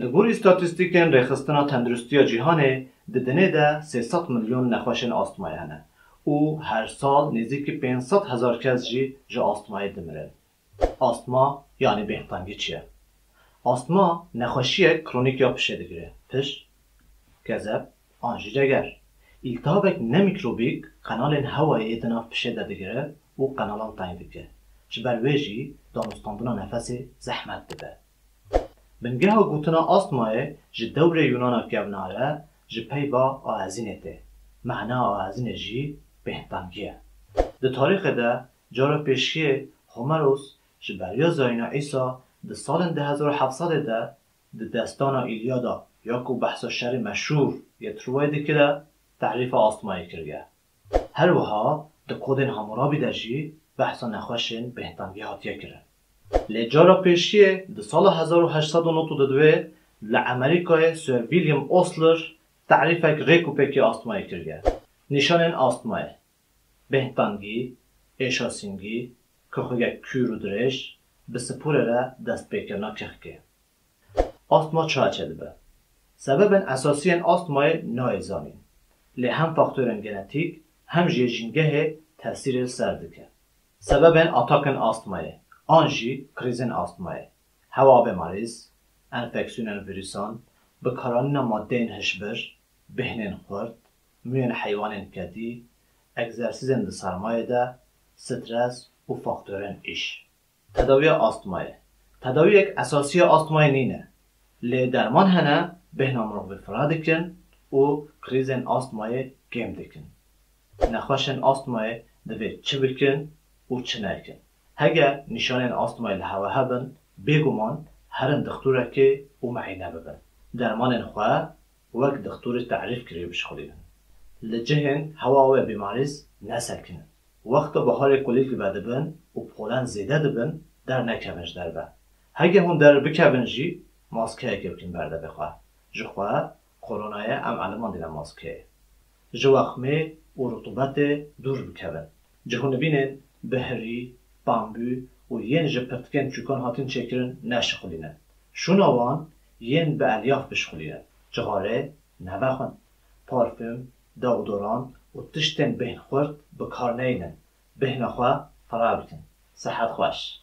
لگور استاتستیکن رخستنا تندرستی جهانه ددنه ده 300 میلیون نخوشن آستمایی هنه. او هر سال نزدیک 500,000 کس جا آستمایی دمرن. آستما یعنی بهتانگی چیه؟ آستما نخوشی کرونیک یا پشه دگیره. پش، گزب، آنجی جگر. التهابک نمیکروبیک قنال هوایی ادناف پشه دگیره و قنالان تنگ دگیره. جبر ویجی دانستاندنا نفس زحمت بده. بنگه ها گوتنا آستمای جی دور یونانا گوناره جی پی با آهزینه ده. معنا آهزینه جی بهتانگیه. ده تاریخ ده جارا پیشی هومروس جی بریا زاینا ایسا ده سال 2700 ده دستانا ایلیادا یا کو بحث شر مشهور یه تروای ده که تعریف آستمایی کرگه. هر وها ده کودن همورابی ده جی بحثا نخوشن بهتانگی هاتیه کرد. لجارا پیشیه ده سال 1892 لامریکای سر ویلیام اوسلر تعریفک ریکوپکی آستمایی کرده. نشانن آستمای بهتانگی، اشاسینگی، کخوگه کور و درش به سپوره را دست بکرنا کخکه. آستما چه به؟ سبب اساسی آستمای نایزانین. لی هم فاکتورن گنتیک هم جینگه تاثیر سردکه. سبب اتاکن آستمای آنجی کریزن آستمای، هوا بیماریز، انفکسیون ویروسان، بکارانین ماده هشبر، بهنن خورد، میان حیوان کدی، اگزرسیزن ده سرمایه ده، سترس و فاکتورن ایش. تداوی آستمای تداوی یک اساسی آستمای نینه. لی درمان هنه بهنام رو فرا دکن و کریزن آستمای گیم دکن. نخوشن آستمای دوید چه بکن و چه نکن. هگه نشانه آستمای لحوه هبن بگمان هرن دکتوره که او معینه ببن. درمان خواه وقت دکتور تعریف کریه بشخولین. لجهن هوا و بیماریز نسکنن. وقت بحار کلیک بده بن و پولن زیده دبن در نکبنج در به. هگه هون در بکبنجی ماسکه که بکن برده بخواه. جخواه کرونای ام علمان دیدن ماسکه. جواخمه و رطوبت دور بکبن. جهون بینن بهری بامبو و ین جپرتکن چوکان هاتین چکرن نشخولینه. شوناوان ین به الیاف بشخولینه. جغاره نبخون. پارفم، داودوران و تشتن بهن خورد بکار نینن. بهن خواه فرا بکن. صحت خوش.